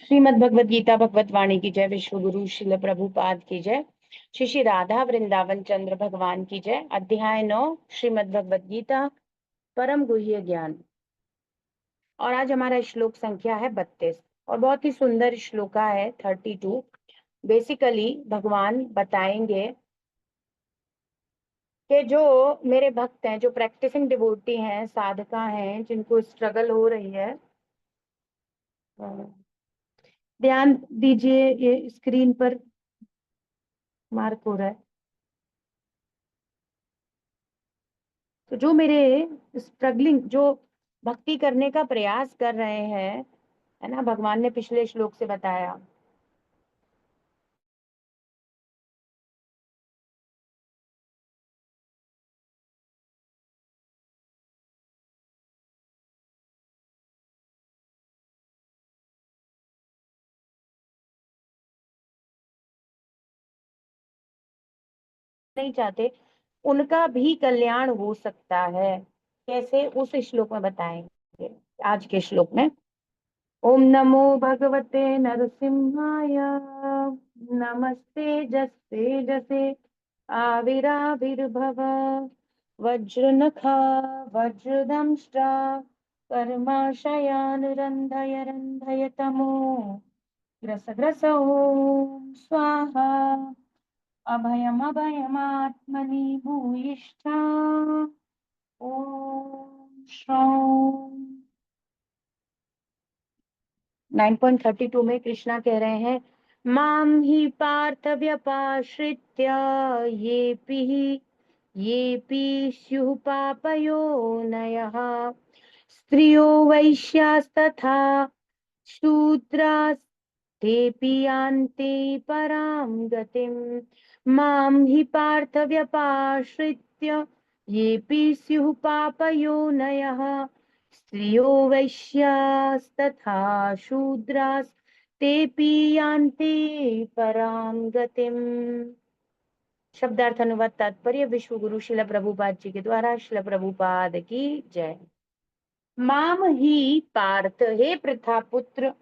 श्रीमद् भगवद गीता भगवत वाणी की जय। विश्व गुरु शिल प्रभुपाद की जय। श्री श्री राधा वृंदावन चंद्र भगवान की जय। अध्याय 9 श्रीमद् भगवद गीता परम गुह्य ज्ञान। और आज हमारा श्लोक संख्या है 32 और बहुत ही सुंदर श्लोका है 32। बेसिकली भगवान बताएंगे कि जो मेरे भक्त हैं, जो प्रैक्टिसिंग डिवोटी हैं, साधका हैं, जिनको स्ट्रगल हो रही है, ध्यान दीजिए, ये स्क्रीन पर मार्क हो रहा है। तो जो मेरे स्ट्रगलिंग, जो भक्ति करने का प्रयास कर रहे हैं, है ना, भगवान ने पिछले श्लोक से बताया, नहीं चाहते उनका भी कल्याण हो सकता है। कैसे, उस श्लोक में बताएंगे आज के श्लोक में। ओम नमो भगवते नरसिंहाय, नमस्ते जस्ते जसे आविराविर्भव, वज्रनखा वज्रदंष्ट्रा कर्माशयान् रन्धय रन्धय तमो ग्रस ग्रस ओम स्वाहा, अभयम अभयमात्मनि भूयिष्ठा ओम श्रौं। 9.32 में कृष्णा कह रहे हैं, माम ही पार्थ व्यपाश्रित्य ये पी स्युः पापयोनयः, स्त्रियो वैश्यास्तथा शूद्रास्तेऽपि यान्ति परां गतिम्। मां हि पार्थ व्यपाश्रित्य येऽपि स्युः पापयोनयः, स्त्रियो वैश्यास्तथा शूद्रास्तेऽपि यान्ति परां गतिम्। शब्दार्थ अनुवाद तात्पर्य विश्व गुरु शिल प्रभुपाद जी के द्वारा। शिल प्रभुपाद की जय। माम ही पार्थ, हे प्रथा पुत्र,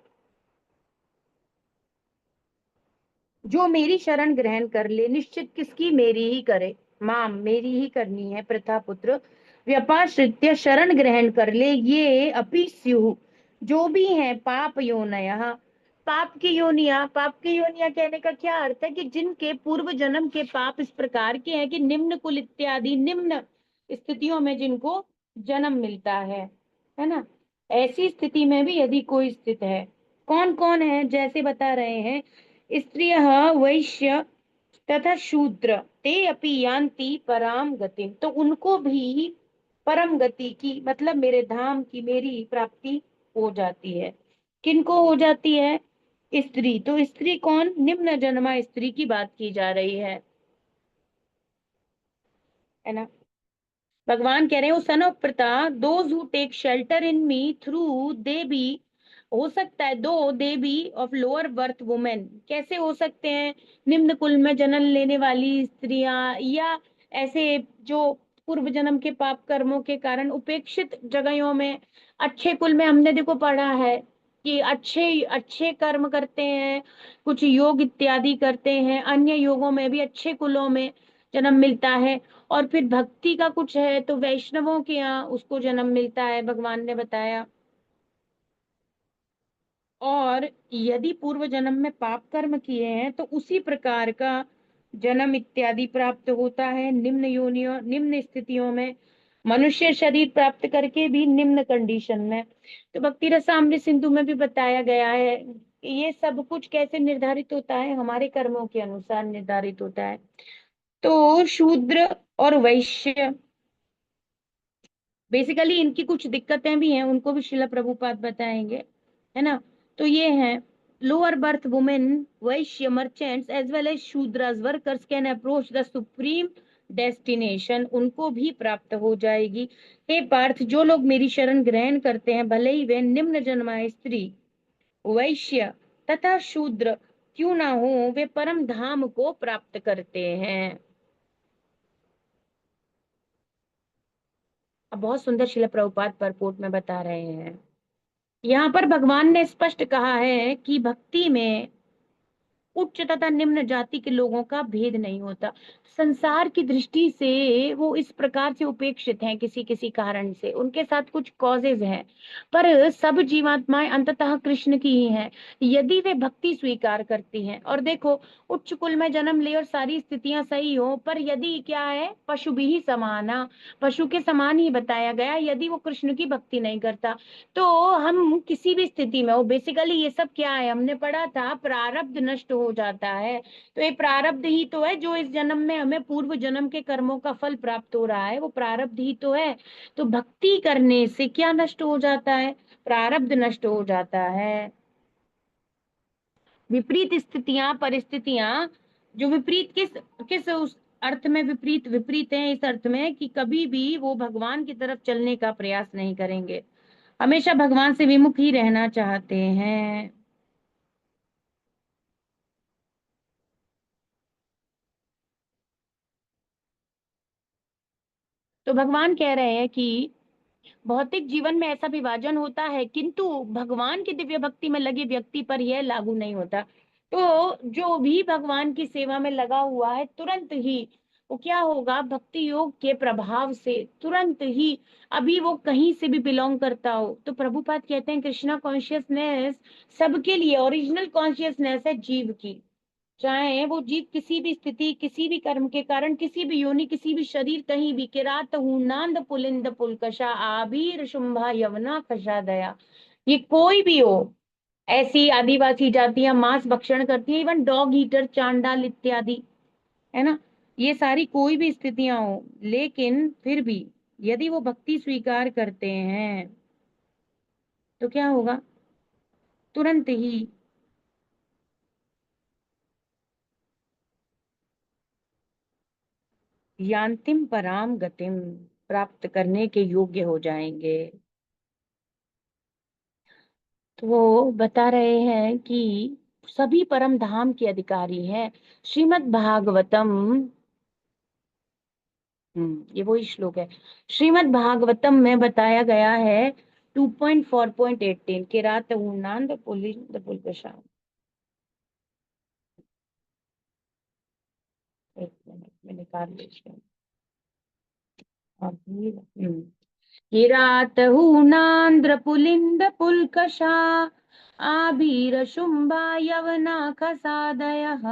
जो मेरी शरण ग्रहण कर ले, निश्चित किसकी, मेरी ही करे, माम मेरी ही करनी है, प्रथा पुत्र, व्यपाश्रित्य शरण ग्रहण कर ले, ये अपि स्युः जो भी है, पाप योनयः पाप की योनिया। पाप की योनिया कहने का क्या अर्थ है कि जिनके पूर्व जन्म के पाप इस प्रकार के हैं कि निम्न कुल इत्यादि निम्न स्थितियों में जिनको जन्म मिलता है ना, ऐसी स्थिति में भी यदि कोई स्थित है, कौन कौन है, जैसे बता रहे हैं, स्त्रियः वैश्य तथा शूद्र ते अपि यान्ति पराम गतिम, तो उनको भी परम गति की, मतलब मेरे धाम की, मेरी प्राप्ति हो जाती है। किनको हो जाती है? स्त्री। तो स्त्री कौन? निम्न जन्मा स्त्री की बात की जा रही है ना। भगवान कह रहे हो, son of Pritha, those who take shelter in me though they be, हो सकता है though they be of lower birth women, कैसे हो सकते हैं? निम्न कुल में जन्म लेने वाली स्त्रियां, या ऐसे जो पूर्व जन्म के पाप कर्मों के कारण उपेक्षित जगहों में, अच्छे कुल में हमने देखो पढ़ा है कि अच्छे अच्छे कर्म करते हैं, कुछ योग इत्यादि करते हैं, अन्य योगों में भी अच्छे कुलों में जन्म मिलता है। और फिर भक्ति का कुछ है तो वैष्णवों के यहाँ उसको जन्म मिलता है, भगवान ने बताया। और यदि पूर्व जन्म में पाप कर्म किए हैं तो उसी प्रकार का जन्म इत्यादि प्राप्त होता है निम्न योनियों, निम्न स्थितियों में, मनुष्य शरीर प्राप्त करके भी निम्न कंडीशन में। तो भक्ति रसामृत सिंधु में भी बताया गया है कि ये सब कुछ कैसे निर्धारित होता है, हमारे कर्मों के अनुसार निर्धारित होता है। तो शूद्र और वैश्य, बेसिकली इनकी कुछ दिक्कतें भी हैं, उनको भी शिला प्रभुपाद बताएंगे, है ना। तो ये हैं, lower birth women, vaishya, merchants as well as shudras workers can approach the supreme destination, उनको भी प्राप्त हो जाएगी। हे पार्थ, जो लोग मेरी शरण ग्रहण करते हैं, भले ही वे निम्न जन्मा स्त्री, वैश्य तथा शूद्र क्यों ना हो, वे परम धाम को प्राप्त करते हैं। अब बहुत सुंदर शिला प्रभुपाद परपोर्ट में बता रहे हैं, यहाँ पर भगवान ने स्पष्ट कहा है कि भक्ति में उच्च तथा निम्न जाति के लोगों का भेद नहीं होता। संसार की दृष्टि से वो इस प्रकार से उपेक्षित हैं, किसी किसी कारण से उनके साथ कुछ कॉजेज हैं, पर सब जीवात्माएं अंततः कृष्ण की ही हैं, यदि वे भक्ति स्वीकार करती हैं। और देखो, उच्च कुल में जन्म ले और सारी स्थितियां सही हो, पर यदि क्या है, पशु भी ही समाना, पशु के समान ही बताया गया, यदि वो कृष्ण की भक्ति नहीं करता तो हम किसी भी स्थिति में, वो बेसिकली ये सब क्या है, हमने पढ़ा था प्रारब्ध नष्ट हो जाता है। तो ये प्रारब्ध ही तो है जो इस जन्म में हमें पूर्व जन्म के कर्मों का फल प्राप्त हो रहा है, वो प्रारब्ध ही तो है। तो भक्ति करने से क्या नष्ट हो जाता है? प्रारब्ध नष्ट हो जाता है। विपरीत स्थितियां, परिस्थितियां, जो विपरीत किस किस उस अर्थ में विपरीत विपरीत है, इस अर्थ में कि कभी भी वो भगवान की तरफ चलने का प्रयास नहीं करेंगे, हमेशा भगवान से विमुख ही रहना चाहते हैं। तो भगवान कह रहे हैं कि भौतिक जीवन में ऐसा विभाजन होता है, किंतु भगवान की दिव्य भक्ति में लगे व्यक्ति पर यह लागू नहीं होता। तो जो भी भगवान की सेवा में लगा हुआ है, तुरंत ही वो क्या होगा, भक्ति योग के प्रभाव से तुरंत ही, अभी वो कहीं से भी बिलोंग करता हो, तो प्रभुपाद कहते हैं कृष्णा कॉन्शियसनेस सबके लिए ओरिजिनल कॉन्शियसनेस है जीव की। चाहे वो जीव किसी भी स्थिति, किसी भी कर्म के कारण, किसी भी योनि, किसी भी शरीर, कहीं भी, किरात नांद पुलिंद पुलकशा आभीर शुंभा यवना खशा दया, ये कोई भी हो, ऐसी आदिवासी जातियां मांस भक्षण करती है, इवन डॉग ईटर, चांडाल इत्यादि, है ना, ये सारी कोई भी स्थितियां हो, लेकिन फिर भी यदि वो भक्ति स्वीकार करते हैं तो क्या होगा, तुरंत ही यांतिम पराम गतिम प्राप्त करने के योग्य हो जाएंगे। तो वो बता रहे हैं कि सभी परम धाम के अधिकारी हैं। श्रीमद् भागवतम, ये वही श्लोक है, श्रीमद् भागवतम में बताया गया है 2.4.18 के रात उन्नाद पुलिंद पुलकशा। एक मिनट में निकाल लेती हूँ अभी। किरातहूनांध्र पुलिंद पुल्कषा आभीर शुंभा यवना खसादयः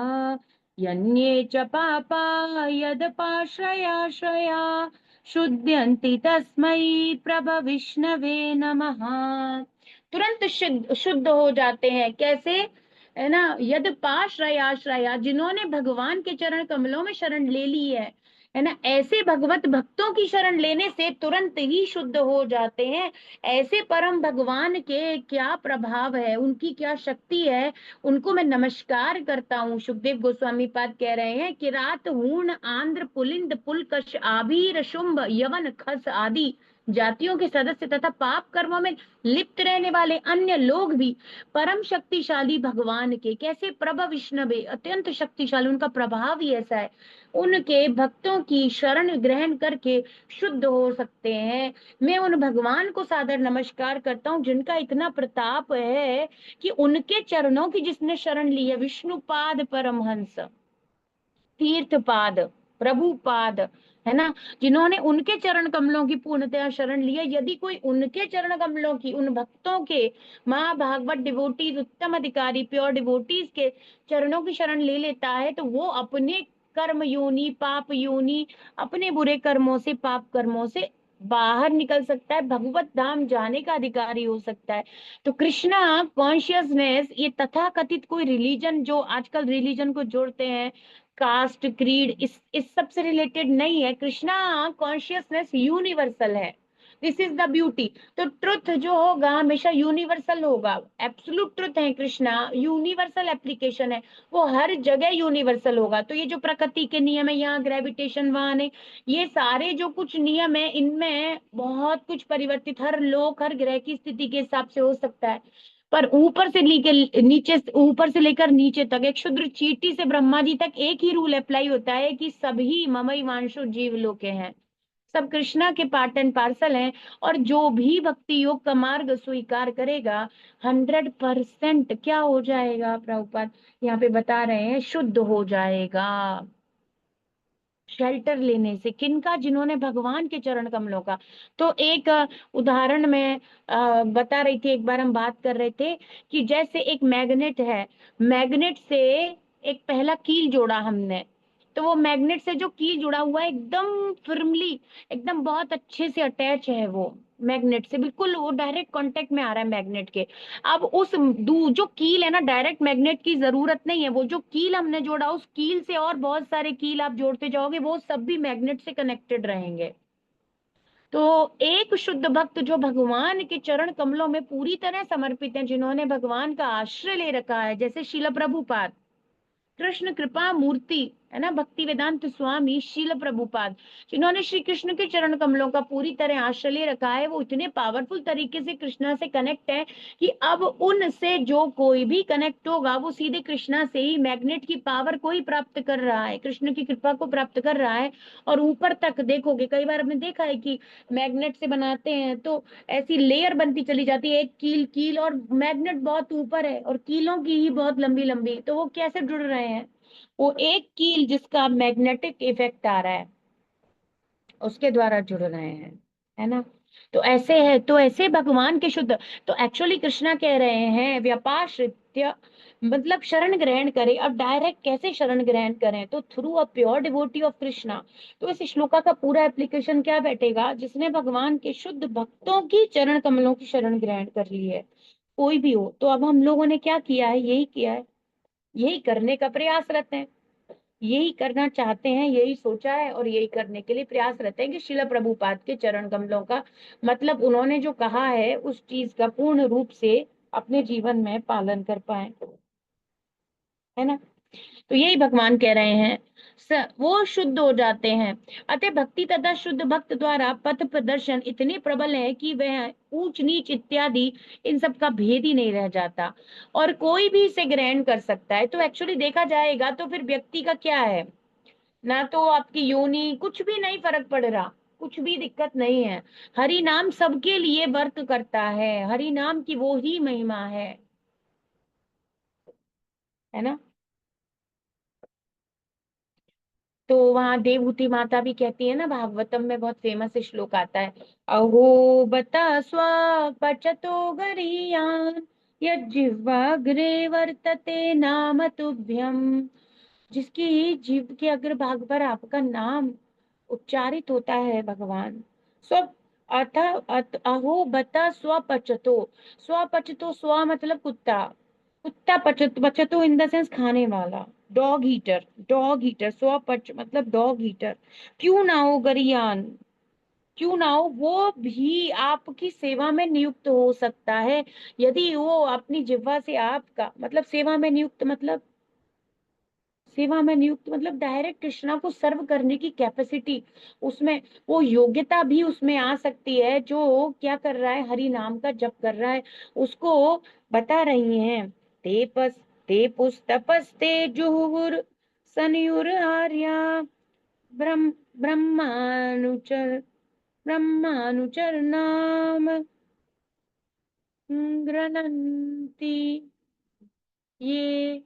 यन्ये च पापा यदपाश्रयाश्रया शुद्ध्यन्ति तस्मै प्रभ विष्णवे नमः। तुरंत शुद्ध शुद्ध हो जाते हैं, कैसे, है ना, यद पाश्रयाश्रया, जिन्होंने भगवान के चरण कमलों में शरण ले ली है ना, ऐसे भगवत भक्तों की शरण लेने से तुरंत ही शुद्ध हो जाते हैं। ऐसे परम भगवान के क्या प्रभाव है, उनकी क्या शक्ति है, उनको मैं नमस्कार करता हूँ। सुखदेव गोस्वामी पाद कह रहे हैं कि रात हूण आंध्र पुलिंद पुलकश आभीर शुंभ यवन खस आदि जातियों के सदस्य तथा पाप कर्मों में लिप्त रहने वाले अन्य लोग भी परम शक्तिशाली भगवान के, कैसे, प्रभा विष्णवे, अत्यंत शक्तिशाली, उनका प्रभाव ही ऐसा है, उनके भक्तों की शरण ग्रहण करके शुद्ध हो सकते हैं। मैं उन भगवान को सादर नमस्कार करता हूँ जिनका इतना प्रताप है कि उनके चरणों की जिसने शरण ली है, विष्णुपाद परमहंस, तीर्थपाद, प्रभुपाद, है ना, जिन्होंने उनके चरण कमलों की पूर्णतया शरण ली है, यदि कोई उनके चरण कमलों की, उन भक्तों के, महाभागवत डिवोटीज, उत्तम अधिकारी, प्योर डिवोटीज के चरणों की शरण ले लेता है, तो वो अपने कर्म योनि, पाप योनि, अपने बुरे कर्मों से, पाप कर्मों से बाहर निकल सकता है, भगवत धाम जाने का अधिकारी हो सकता है। तो कृष्णा कॉन्शियसनेस, ये तथा कथित कोई रिलीजन, जो आजकल रिलीजन को जोड़ते हैं, कास्ट, क्रीड, इस सब से रिलेटेड नहीं है। कृष्णा कॉन्शियसनेस यूनिवर्सल है, दिस इज द ब्यूटी। तो ट्रुथ जो होगा हमेशा यूनिवर्सल होगा, एब्सोल्यूट ट्रुथ है कृष्णा, यूनिवर्सल एप्लीकेशन है, वो हर जगह यूनिवर्सल होगा। तो ये जो प्रकृति के नियम है, यहाँ ग्रेविटेशन, वहां नहीं, ये सारे जो कुछ नियम है, इनमें बहुत कुछ परिवर्तित हर लोक, हर ग्रह की स्थिति के हिसाब से हो सकता है, पर ऊपर से लेकर नीचे, ऊपर से लेकर नीचे तक, एक क्षुद्र चींटी से ब्रह्मा जी तक एक ही रूल अप्लाई होता है कि सभी ममई वांशो जीव लोके हैं, सब कृष्णा के पार्ट एंड पार्सल हैं। और जो भी भक्ति योग का मार्ग स्वीकार करेगा 100% क्या हो जाएगा, प्रभुपाद यहाँ पे बता रहे हैं, शुद्ध हो जाएगा। शेल्टर लेने से किनका, जिन्होंने भगवान के चरण कमलों का। तो एक उदाहरण में बता रही थी, एक बार हम बात कर रहे थे कि जैसे एक मैग्नेट है, मैग्नेट से एक पहला कील जोड़ा हमने, तो वो मैग्नेट से जो कील जुड़ा हुआ है एकदम फर्मली, एकदम बहुत अच्छे से अटैच है वो मैग्नेट से, बिल्कुल वो डायरेक्ट कांटेक्ट में आ रहा है मैग्नेट के। अब उस जो कील है ना, डायरेक्ट मैग्नेट की जरूरत नहीं है, वो जो कील हमने जोड़ा उस कील से और बहुत सारे कील आप जोड़ते जाओगे, वो सब भी मैग्नेट से कनेक्टेड रहेंगे। तो एक शुद्ध भक्त जो भगवान के चरण कमलों में पूरी तरह समर्पित है, जिन्होंने भगवान का आश्रय ले रखा है, जैसे शिल प्रभुपाद कृष्ण कृपा मूर्ति है ना, भक्ति वेदांत स्वामी शील प्रभुपाद, जिन्होंने श्री कृष्ण के चरण कमलों का पूरी तरह आश्रय ले रखा है, वो इतने पावरफुल तरीके से कृष्णा से कनेक्ट है कि अब उनसे जो कोई भी कनेक्ट होगा वो सीधे कृष्णा से ही मैग्नेट की पावर को ही प्राप्त कर रहा है, कृष्ण की कृपा को प्राप्त कर रहा है। और ऊपर तक देखोगे, कई बार हमने देखा है कि मैग्नेट से बनाते हैं तो ऐसी लेयर बनती चली जाती है, एक कील कील, और मैग्नेट बहुत ऊपर है और कीलों की ही बहुत लंबी लंबी, तो वो कैसे जुड़ रहे हैं, वो एक कील जिसका मैग्नेटिक इफेक्ट आ रहा है उसके द्वारा जुड़ रहे हैं, है ना। तो ऐसे है, तो ऐसे भगवान के शुद्ध, तो एक्चुअली कृष्णा कह रहे हैं व्यापाश्रित्य, मतलब शरण ग्रहण करें। अब डायरेक्ट कैसे शरण ग्रहण करें, तो through a pure devotee of Krishna. तो इस श्लोका का पूरा एप्लीकेशन क्या बैठेगा, जिसने भगवान के शुद्ध भक्तों की चरण कमलों की शरण ग्रहण कर ली है, कोई भी हो। तो अब हम लोगों ने क्या किया है, यही किया है, यही करने का प्रयासरत है, यही करना चाहते हैं, यही सोचा है और यही करने के लिए प्रयास रहते हैं कि शिला प्रभुपाद के चरण कमलों का, मतलब उन्होंने जो कहा है उस चीज का पूर्ण रूप से अपने जीवन में पालन कर पाए, है ना। तो यही भगवान कह रहे हैं, वो शुद्ध हो जाते हैं। अतः भक्ति तथा शुद्ध भक्त द्वारा पथ प्रदर्शन इतने प्रबल है कि वह ऊंच नीच इत्यादि इन सब का भेद ही नहीं रह जाता, और कोई भी इसे ग्रहण कर सकता है। तो एक्चुअली देखा जाएगा तो फिर व्यक्ति का क्या है ना, तो आपकी योनि कुछ भी नहीं फर्क पड़ रहा, कुछ भी दिक्कत नहीं है। हरि नाम सबके लिए वर्क करता है, हरि नाम की वो ही महिमा है ना। तो वहां देवहूति माता भी कहती है ना, भागवतम में बहुत फेमस श्लोक आता है, अहो बता स्वपचतो गरीयान यज्जिह्वाग्रे वर्तते नाम तुभ्यम। जिसकी जीभ के अग्र भाग पर आपका नाम उच्चारित होता है भगवान, स्व अथ अहो बता स्वपचतो, स्वपचतो स्व मतलब कुत्ता, कुत्ता पचत, पचतो इन द सेंस खाने वाला, डॉग ईटर, डॉग ईटर, स्वपच मतलब डॉग ईटर, क्यों ना हो गरियान, क्यों ना हो, वो भी आपकी सेवा में नियुक्त हो सकता है, यदि वो अपनी जिह्वा से आपका, मतलब सेवा में नियुक्त मतलब, सेवा में नियुक्त मतलब डायरेक्ट कृष्णा को सर्व करने की कैपेसिटी उसमें, वो योग्यता भी उसमें आ सकती है, जो क्या कर रहा है, हरि नाम का जप कर रहा है, उसको बता रही हैं। तेपस ते पुस्तपस्ते जुहुर सनयुर आर्या ब्रह्म ब्रह्मानुचर ब्रह्मानुचर नाम गृणन्ति ये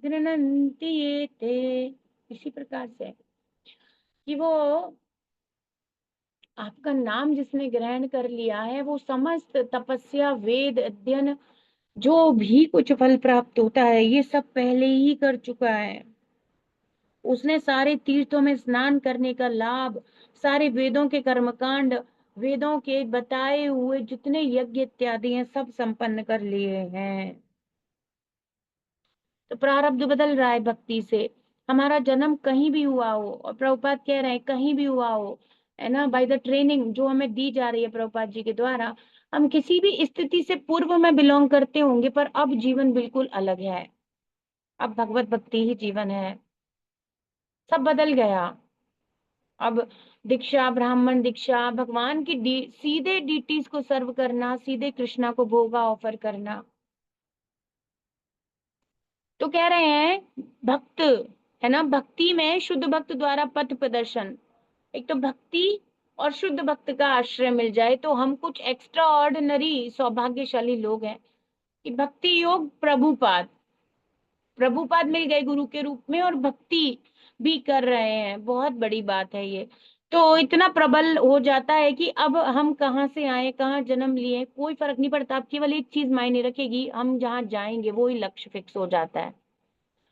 गृणन्ति ये थे। इसी प्रकार से कि वो आपका नाम जिसने ग्रहण कर लिया है, वो समस्त तपस्या वेद अध्ययन जो भी कुछ फल प्राप्त होता है ये सब पहले ही कर चुका है। उसने सारे तीर्थों में स्नान करने का लाभ, सारे वेदों के कर्मकांड, वेदों के बताए हुए जितने यज्ञ इत्यादि हैं सब संपन्न कर लिए हैं। तो प्रारब्ध बदल रहा है भक्ति से। हमारा जन्म कहीं भी हुआ हो, और प्रभुपाद कह रहे हैं कहीं भी हुआ हो, है ना, बाय द ट्रेनिंग जो हमें दी जा रही है प्रभुपाद जी के द्वारा, हम किसी भी स्थिति से पूर्व में बिलोंग करते होंगे, पर अब जीवन बिल्कुल अलग है, अब भगवत भक्ति ही जीवन है, सब बदल गया। अब दीक्षा, ब्राह्मण दीक्षा, भगवान की सीधे डीटीज को सर्व करना, सीधे कृष्णा को भोगा ऑफर करना। तो कह रहे हैं भक्त, है ना, भक्ति में शुद्ध भक्त द्वारा पथ प्रदर्शन, एक तो भक्ति और शुद्ध भक्त का आश्रय मिल जाए तो हम कुछ एक्स्ट्रा ऑर्डिनरी सौभाग्यशाली लोग हैं कि भक्ति योग प्रभुपाद प्रभुपाद मिल गए गुरु के रूप में और भक्ति भी कर रहे हैं। बहुत बड़ी बात है ये। तो इतना प्रबल हो जाता है कि अब हम कहाँ से आए, कहाँ जन्म लिए, कोई फर्क नहीं पड़ता। अब केवल एक चीज मायने रखेगी, हम जहाँ जाएंगे वो ही लक्ष्य फिक्स हो जाता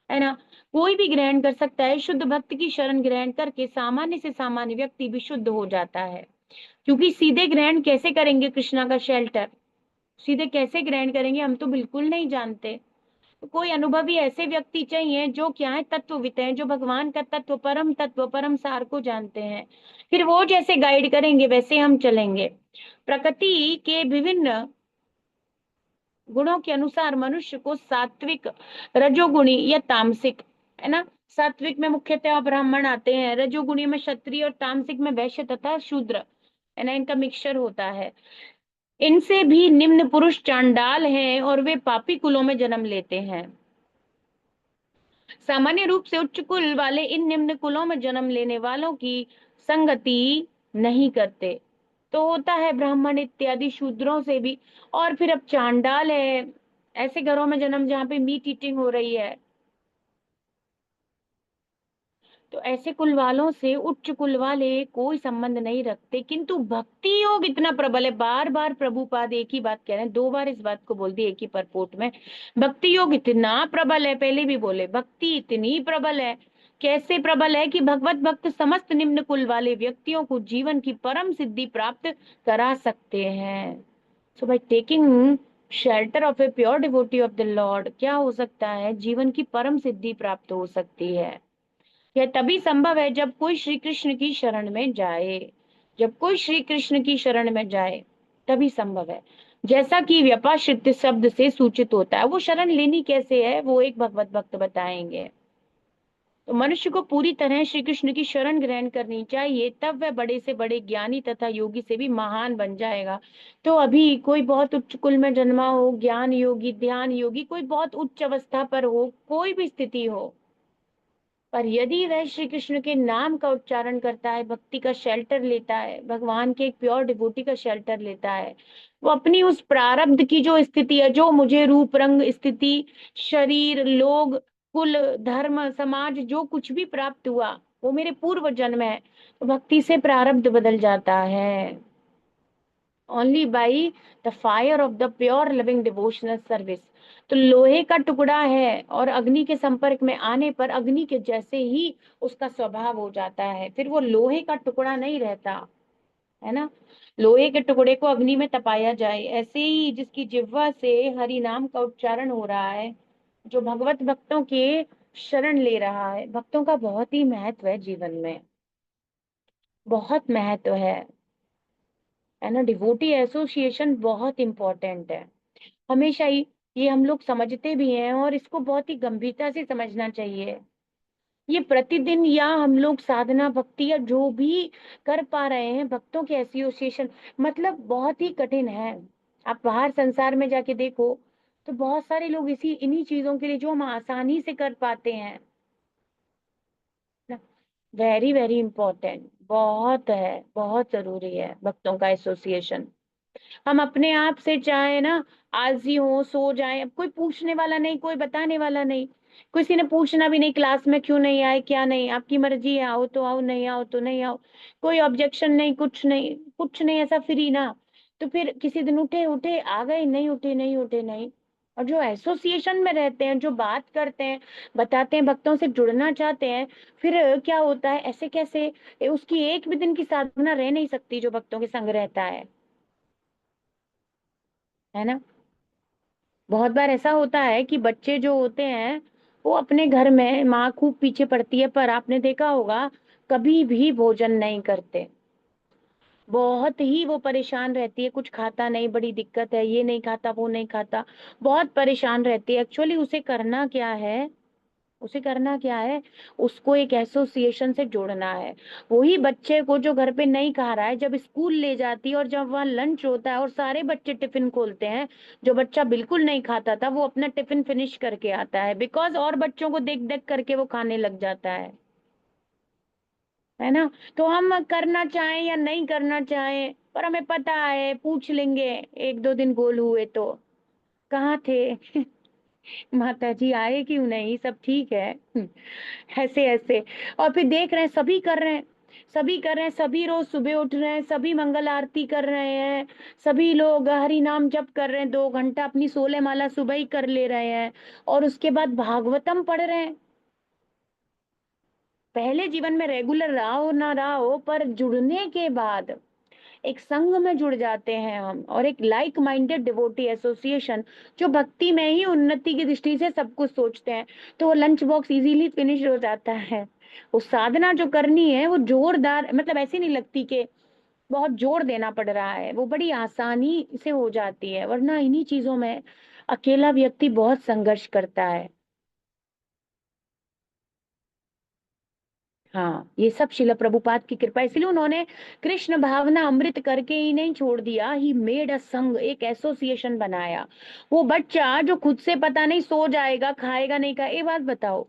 है ना। कोई भी ग्रहण कर सकता है, शुद्ध भक्त की शरण ग्रहण करके सामान्य से सामान्य व्यक्ति भी शुद्ध हो जाता है। क्योंकि सीधे ग्रहण कैसे करेंगे कृष्णा का शेल्टर, सीधे कैसे ग्रहण करेंगे हम तो बिल्कुल नहीं जानते। कोई अनुभवी ऐसे व्यक्ति चाहिए जो क्या है, तत्वविद हैं, जो भगवान का तत्व परम सार को जानते हैं। फिर वो जैसे गाइड करेंगे वैसे हम चलेंगे। प्रकृति के विभिन्न गुणों के अनुसार मनुष्य को सात्विक, रजोगुणी या तामसिक, है ना। सात्विक में मुख्यतः ब्राह्मण आते हैं, रजोगुणी में क्षत्रिय और तामसिक में वैश्य तथा शूद्र, है ना, इनका मिक्सचर होता है। इनसे भी निम्न पुरुष चांडाल हैं और वे पापी कुलों में जन्म लेते हैं। सामान्य रूप से उच्च कुल वाले इन निम्न कुलों में जन्म लेने वालों की संगति नहीं करते। तो होता है ब्राह्मण इत्यादि शूद्रों से भी। और फिर अब चांडाल है, ऐसे घरों में जन्म जहाँ पे मीट ईटिंग हो रही है, तो ऐसे कुल वालों से उच्च कुल वाले कोई संबंध नहीं रखते। किंतु भक्ति योग इतना प्रबल है, बार बार प्रभुपाद एक ही बात कह रहे हैं, 2 बार इस बात को बोल दी एक ही परपोट में। भक्ति योग इतना प्रबल है, पहले भी बोले भक्ति इतनी प्रबल है। कैसे प्रबल है कि भगवत भक्त समस्त निम्न कुल वाले व्यक्तियों को जीवन की परम सिद्धि प्राप्त करा सकते हैं। So by taking shelter of a pure devotee of the Lord क्या हो सकता है, जीवन की परम सिद्धि प्राप्त हो सकती है। यह तभी संभव है जब कोई श्री कृष्ण की शरण में जाए। जब कोई श्री कृष्ण की शरण में जाए तभी संभव है। जैसा कि व्यपाश्रित शब्द से सूचित होता है, वो शरण लेनी कैसे है वो एक भगवत भक्त बताएंगे। तो मनुष्य को पूरी तरह श्री कृष्ण की शरण ग्रहण करनी चाहिए, तब वह बड़े से बड़े ज्ञानी तथा योगी से भी महान बन जाएगा। तो अभी कोई बहुत उच्च कुल में जन्मा हो, ज्ञान योगी, ध्यान योगी, कोई बहुत उच्च अवस्था पर हो, कोई भी स्थिति हो, पर यदि वह श्री कृष्ण के नाम का उच्चारण करता है, भक्ति का शेल्टर लेता है, भगवान के एक प्योर डिवोटी का शेल्टर लेता है, वो अपनी उस प्रारब्ध की जो स्थिति है, जो मुझे रूप रंग स्थिति, शरीर, लोग, कुल, धर्म, समाज, जो कुछ भी प्राप्त हुआ वो मेरे पूर्व जन्म है, तो भक्ति से प्रारब्ध बदल जाता है। Only by the fire of the pure living devotional service. तो लोहे का टुकड़ा है और अग्नि के संपर्क में आने पर अग्नि के जैसे ही उसका स्वभाव हो जाता है, फिर वो लोहे का टुकड़ा नहीं रहता, है ना। लोहे के टुकड़े को अग्नि में तपाया जाए, ऐसे ही जिसकी जिह्वा से हरि नाम का उच्चारण हो रहा है, जो भगवत भक्तों के शरण ले रहा है, भक्तों का बहुत ही महत्व है जीवन में, बहुत महत्व है ना। डिवोटी एसोसिएशन बहुत इंपॉर्टेंट है हमेशा ही, ये हम लोग समझते भी हैं और इसको बहुत ही गंभीरता से समझना चाहिए। ये प्रतिदिन या हम लोग साधना भक्ति या जो भी कर पा रहे हैं, भक्तों के एसोसिएशन मतलब बहुत ही कठिन है। आप बाहर संसार में जाके देखो तो बहुत सारे लोग इसी इन्हीं चीजों के लिए जो हम आसानी से कर पाते हैं, वेरी वेरी इंपॉर्टेंट, बहुत है, बहुत जरूरी है भक्तों का एसोसिएशन। हम अपने आप से चाहे ना आलसी हो, सो जाए, अब कोई पूछने वाला नहीं, कोई बताने वाला नहीं, किसी ने पूछना भी नहीं क्लास में क्यों नहीं आए, क्या नहीं, आपकी मर्जी है, आओ तो आओ, नहीं आओ तो नहीं आओ, कोई ऑब्जेक्शन नहीं, कुछ नहीं, कुछ नहीं, ऐसा फ्री ना। तो फिर किसी दिन उठे उठे आ गए, नहीं उठे नहीं उठे नहीं। और जो एसोसिएशन में रहते हैं, जो बात करते हैं, बताते हैं, भक्तों से जुड़ना चाहते हैं, फिर क्या होता है, ऐसे कैसे उसकी एक भी दिन की साधना रह नहीं सकती जो भक्तों के संग रहता है ना। बहुत बार ऐसा होता है कि बच्चे जो होते हैं वो अपने घर में माँ खूब पीछे पड़ती है, पर आपने देखा होगा कभी भी भोजन नहीं करते, बहुत ही वो परेशान रहती है, कुछ खाता नहीं, बड़ी दिक्कत है, ये नहीं खाता वो नहीं खाता, बहुत परेशान रहती है। एक्चुअली उसे करना क्या है, उसे करना क्या है, उसको एक एसोसिएशन से जोड़ना है। वही बच्चे को जो घर पे नहीं खा रहा है, जब स्कूल ले जाती है और जब वहाँ लंच होता है और सारे बच्चे टिफिन खोलते हैं, जो बच्चा बिल्कुल नहीं खाता था वो अपना टिफिन फिनिश करके आता है, बिकॉज और बच्चों को देख देख करके वो खाने लग जाता है है ना। तो हम करना चाहें या नहीं करना चाहें, पर हमें पता है पूछ लेंगे, एक दो दिन गोल हुए तो कहाँ थे माता जी आए क्यों नहीं, सब ठीक है ऐसे ऐसे। और फिर देख रहे हैं सभी कर रहे हैं, सभी कर रहे हैं, सभी रोज सुबह उठ रहे हैं, सभी मंगल आरती कर रहे हैं, सभी लोग हरि नाम जप कर रहे हैं, 2 घंटा अपनी 16 माला सुबह ही कर ले रहे हैं, और उसके बाद भागवतम पढ़ रहे हैं। पहले जीवन में रेगुलर रहा हो ना रहा हो, पर जुड़ने के बाद एक संघ में जुड़ जाते हैं हम, और एक लाइक माइंडेड डिवोटी एसोसिएशन, जो भक्ति में ही उन्नति की दृष्टि से सब कुछ सोचते हैं, तो वो लंच बॉक्स इजीली फिनिश हो जाता है। वो साधना जो करनी है वो जोरदार, मतलब ऐसी नहीं लगती कि बहुत जोर देना पड़ रहा है, वो बड़ी आसानी से हो जाती है, वरना इन्हीं चीजों में अकेला व्यक्ति बहुत संघर्ष करता है। हाँ, ये सब शिला प्रभुपाद की कृपा, इसलिए उन्होंने कृष्ण भावना अमृत करके ही नहीं छोड़ दिया, ही मेड अ संघ, एक एसोसिएशन बनाया। वो बच्चा जो खुद से पता नहीं सो जाएगा, खाएगा नहीं का, ये बात बताओ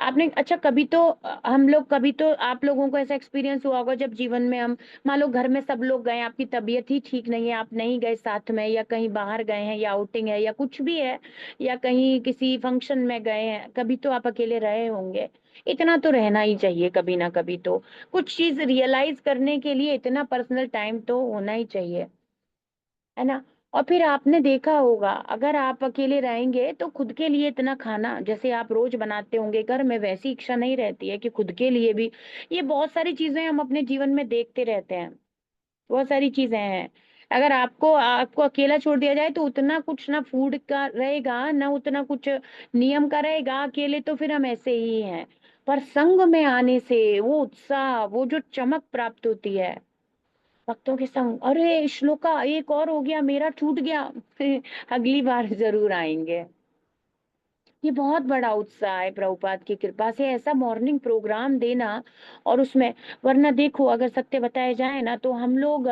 आपने। अच्छा कभी तो हम लोग, कभी तो आप लोगों को ऐसा एक्सपीरियंस हुआ होगा, जब जीवन में हम, मान लो घर में सब लोग गए, आपकी तबीयत ही ठीक नहीं है, आप नहीं गए साथ में, या कहीं बाहर गए हैं, या आउटिंग है, या कुछ भी है, या कहीं किसी फंक्शन में गए हैं, कभी तो आप अकेले रहे होंगे। इतना तो रहना ही चाहिए कभी ना कभी तो, कुछ चीज रियलाइज करने के लिए इतना पर्सनल टाइम तो होना ही चाहिए, है ना। और फिर आपने देखा होगा, अगर आप अकेले रहेंगे तो खुद के लिए इतना खाना जैसे आप रोज बनाते होंगे घर में, वैसी इच्छा नहीं रहती है कि खुद के लिए भी। ये बहुत सारी चीजें हम अपने जीवन में देखते रहते हैं, बहुत सारी चीजें हैं। अगर आपको आपको अकेला छोड़ दिया जाए तो उतना कुछ ना फूड का रहेगा, ना उतना कुछ नियम का रहेगा, अकेले तो फिर हम ऐसे ही हैं। पर संग में आने से वो उत्साह, वो जो चमक प्राप्त होती है भक्तों के संग, अरे श्लोका एक और हो गया, मेरा छूट गया अगली बार जरूर आएंगे। ये बहुत बड़ा उत्साह है प्रभुपाद की कृपा से, ऐसा मॉर्निंग प्रोग्राम देना। और उसमें, वरना देखो अगर सत्य बताया जाए ना, तो हम लोग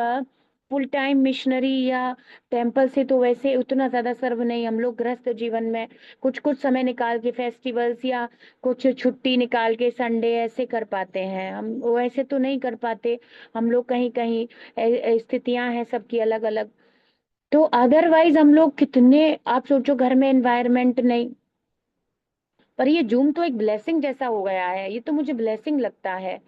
फुल टाइम मिशनरी या टेम्पल से तो वैसे उतना ज्यादा सर्व नहीं, हम लोग गृहस्थ जीवन में कुछ कुछ समय निकाल के फेस्टिवल्स या कुछ छुट्टी निकाल के संडे ऐसे कर पाते हैं, हम वैसे तो नहीं कर पाते। हम लोग कहीं कहीं स्थितियां हैं सबकी अलग अलग। तो अदरवाइज हम लोग कितने, आप सोचो घर में एनवायरनमेंट नहीं, पर ये जूम तो एक ब्लेसिंग जैसा हो गया है, ये तो मुझे ब्लेसिंग लगता है।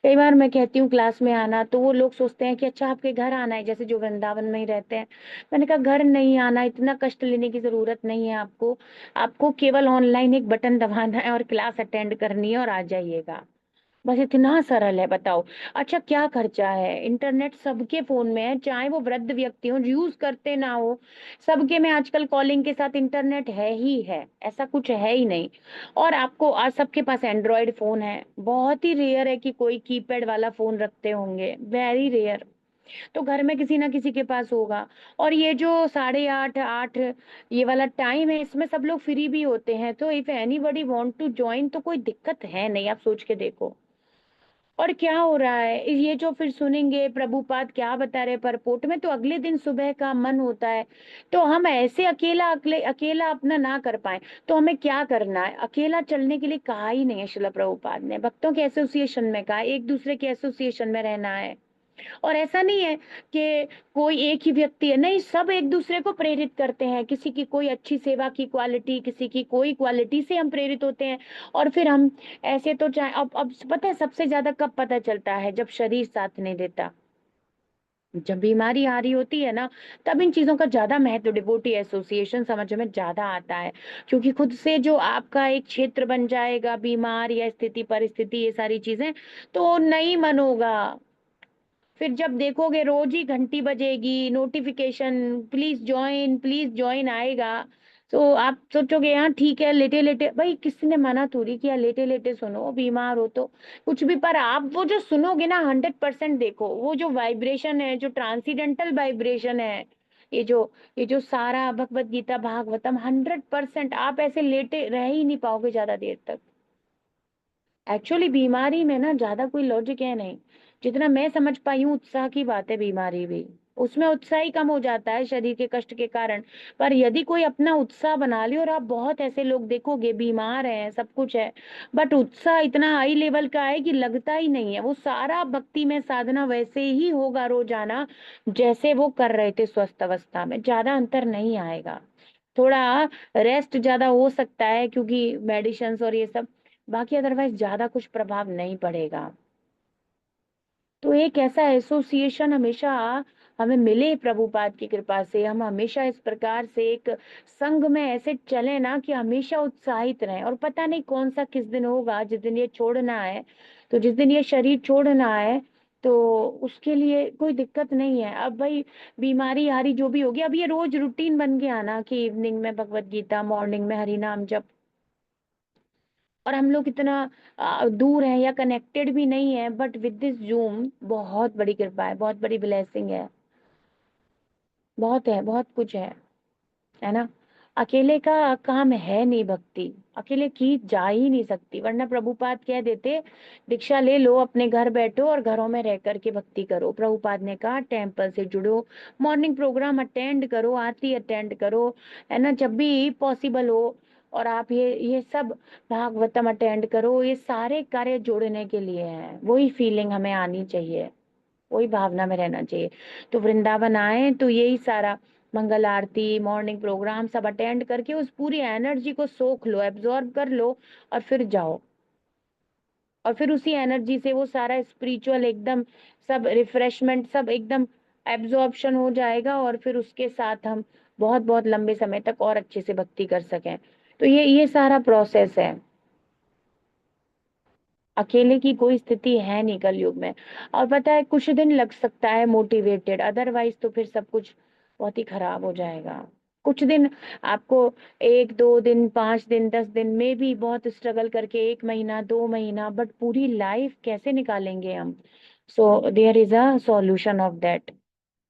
कई बार मैं कहती हूँ क्लास में आना, तो वो लोग सोचते हैं कि अच्छा आपके घर आना है, जैसे जो वृंदावन में ही रहते हैं। मैंने कहा घर नहीं आना, इतना कष्ट लेने की जरूरत नहीं है आपको, आपको केवल ऑनलाइन एक बटन दबाना है और क्लास अटेंड करनी है और आ जाइएगा, बस इतना सरल है, बताओ। अच्छा क्या खर्चा है, इंटरनेट सबके फोन में है, चाहे वो वृद्ध व्यक्ति हो यूज करते ना हो, सबके में आजकल कॉलिंग के साथ इंटरनेट है ही है, ऐसा कुछ है ही नहीं। और आपको आज सबके पास एंड्रॉयड फोन है, बहुत ही रेयर है कि कोई कीपैड वाला फोन रखते होंगे, वेरी रेयर। तो घर में किसी ना किसी के पास होगा। और ये जो 8:30 8 ये वाला टाइम है, इसमें सब लोग फ्री भी होते हैं, तो if anybody want to join तो कोई दिक्कत है नहीं, आप सोच के देखो। और क्या हो रहा है, ये जो फिर सुनेंगे प्रभुपाद क्या बता रहे परपोट में, तो अगले दिन सुबह का मन होता है। तो हम ऐसे अकेला अकेला अपना ना कर पाए, तो हमें क्या करना है, अकेला चलने के लिए कहा ही नहीं है शिला प्रभुपाद ने, भक्तों के एसोसिएशन में कहा, एक दूसरे के एसोसिएशन में रहना है। और ऐसा नहीं है कि कोई एक ही व्यक्ति है, नहीं, सब एक दूसरे को प्रेरित करते हैं, किसी की कोई अच्छी सेवा की क्वालिटी, किसी की कोई क्वालिटी से हम प्रेरित होते हैं। और फिर हम ऐसे तो चाहे, अब पता है सबसे ज्यादा कब पता चलता है, जब शरीर साथ नहीं देता, जब बीमारी आ रही होती है ना, तब इन चीजों का ज्यादा महत्व डिवोटी एसोसिएशन समझ में ज्यादा आता है। क्योंकि खुद से जो आपका एक क्षेत्र बन जाएगा, बीमार या स्थिति परिस्थिति ये सारी चीजें, तो नहीं मन होगा। फिर जब देखोगे रोज ही घंटी बजेगी, नोटिफिकेशन, प्लीज ज्वाइन आएगा, तो आप सोचोगे हाँ ठीक है, लेटे लेटे, भाई किसी ने मना थोड़ी किया लेटे लेटे सुनो, बीमार हो तो कुछ भी, पर आप वो जो सुनोगे ना 100% देखो, वो जो वाइब्रेशन है, जो ट्रांसीडेंटल वाइब्रेशन है, ये जो सारा भगवत गीता भागवतम, 100% आप ऐसे लेटे रह ही नहीं पाओगे ज्यादा देर तक। एक्चुअली बीमारी में ना ज्यादा कोई लॉजिक है नहीं, जितना मैं समझ पाई हूँ उत्साह की बात है बीमारी भी। उसमें उत्साह ही कम हो जाता है शरीर के कष्ट के कारण। पर यदि कोई अपना उत्साह बना ले, और आप बहुत ऐसे लोग देखोगे बीमार हैं, सब कुछ है, बट उत्साह इतना हाई लेवल का है कि लगता ही नहीं है। वो सारा भक्ति में साधना वैसे ही होगा रोजाना जैसे वो कर रहे थे स्वस्थ अवस्था में, ज्यादा अंतर नहीं आएगा। थोड़ा रेस्ट ज्यादा हो सकता है क्योंकि मेडिसिन और ये सब, बाकी अदरवाइज ज्यादा कुछ प्रभाव नहीं पड़ेगा। तो एक ऐसा एसोसिएशन हमेशा हमें मिले प्रभुपाद की कृपा से, हम हमेशा इस प्रकार से एक संघ में ऐसे चले ना कि हमेशा उत्साहित रहें। और पता नहीं कौन सा किस दिन होगा जिस दिन ये छोड़ना है, तो जिस दिन ये शरीर छोड़ना है तो उसके लिए कोई दिक्कत नहीं है। अब भाई बीमारी हारी जो भी होगी, अब ये रोज रूटीन बन गया ना कि इवनिंग में भगवत गीता, मॉर्निंग में हरि नाम जप। और हम लोग इतना दूर हैं या कनेक्टेड भी नहीं है, बट विद दिस जूम बहुत बड़ी कृपा है, बहुत बड़ी ब्लेसिंग है, बहुत कुछ है ना। अकेले का काम है नहीं भक्ति, अकेले की जा ही नहीं सकती, वरना प्रभुपाद कह देते दीक्षा ले लो, अपने घर बैठो और घरों में रह करके भक्ति करो। प्रभुपाद ने कहा टेम्पल से जुड़ो, मॉर्निंग प्रोग्राम अटेंड करो, आरती अटेंड करो, है ना, जब भी पॉसिबल हो। और आप ये सब भागवतम अटेंड करो, ये सारे कार्य जोड़ने के लिए हैं। वही फीलिंग हमें आनी चाहिए, वही भावना में रहना चाहिए। तो वृंदावन आए तो यही सारा मंगल आरती, मॉर्निंग प्रोग्राम सब अटेंड करके उस पूरी एनर्जी को सोख लो, एब्जॉर्ब कर लो, और फिर जाओ। और फिर उसी एनर्जी से वो सारा स्पिरिचुअल एकदम सब रिफ्रेशमेंट सब एकदम एब्जॉर्प्शन हो जाएगा, और फिर उसके साथ हम बहुत बहुत लंबे समय तक और अच्छे से भक्ति कर सकें। तो ये सारा प्रोसेस है। अकेले की कोई स्थिति है नहीं कलयुग में। और पता है कुछ दिन लग सकता है मोटिवेटेड, अदरवाइज तो फिर सब कुछ बहुत ही खराब हो जाएगा। कुछ दिन आपको, 1 2 दिन, 5 दिन, 10 दिन में भी बहुत स्ट्रगल करके, 1 महीना 2 महीना, बट पूरी लाइफ कैसे निकालेंगे हम। So there is a solution of that.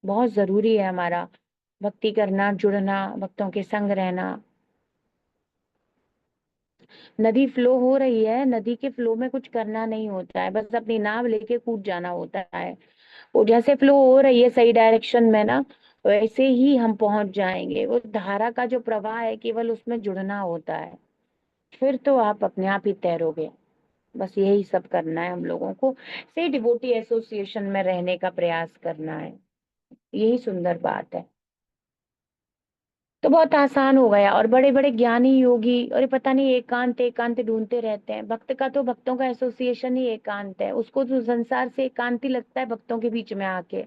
बहुत जरूरी है हमारा भक्ति करना, जुड़ना, भक्तों के संग रहना। नदी फ्लो हो रही है, नदी के फ्लो में कुछ करना नहीं होता है, बस अपनी नाव लेके कूद जाना होता है। वो जैसे फ्लो हो रही है सही डायरेक्शन में ना, वैसे ही हम पहुंच जाएंगे। वो धारा का जो प्रवाह है, केवल उसमें जुड़ना होता है, फिर तो आप अपने आप ही तैरोगे। बस यही सब करना है हम लोगों को, से डिवोटी एसोसिएशन में रहने का प्रयास करना है। यही सुंदर बात है। तो बहुत आसान हो गया। और बड़े बड़े ज्ञानी योगी, और ये पता नहीं एकांत एकांत ढूंढते रहते हैं। भक्त का तो, भक्तों का एसोसिएशन ही एकांत है। उसको तो संसार से एकांत ही लगता है भक्तों के बीच में आके।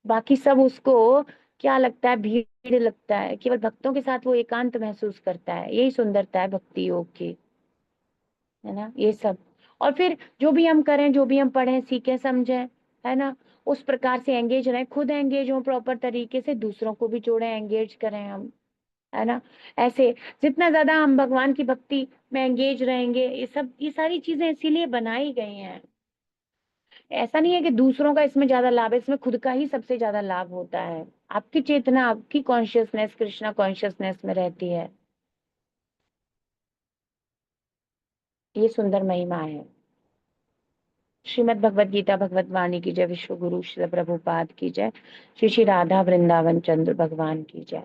बाकी सब उसको क्या लगता है, भीड़ लगता है। केवल भक्तों के साथ वो एकांत महसूस करता है। यही सुंदरता है भक्ति योग की, है ना, ये सब। और फिर जो भी हम करें, जो भी हम पढ़ें, सीखें, समझें, है ना, उस प्रकार से एंगेज रहें। खुद एंगेज हो प्रॉपर तरीके से, दूसरों को भी जोड़ें, एंगेज करें हम, है ना। ऐसे जितना ज्यादा हम भगवान की भक्ति में एंगेज रहेंगे, ये सारी चीजें इसीलिए बनाई गई हैं। ऐसा नहीं है कि दूसरों का इसमें ज्यादा लाभ है, इसमें खुद का ही सबसे ज्यादा लाभ होता है। आपकी चेतना, आपकी कॉन्शियसनेस कृष्णा कॉन्शियसनेस में रहती है। ये सुंदर महिमा है। श्रीमद् भगवद गीता भगवत वाणी की जय। विश्व गुरु श्री प्रभुपाद की जय। श्री श्री राधा वृंदावन चंद्र भगवान की जय।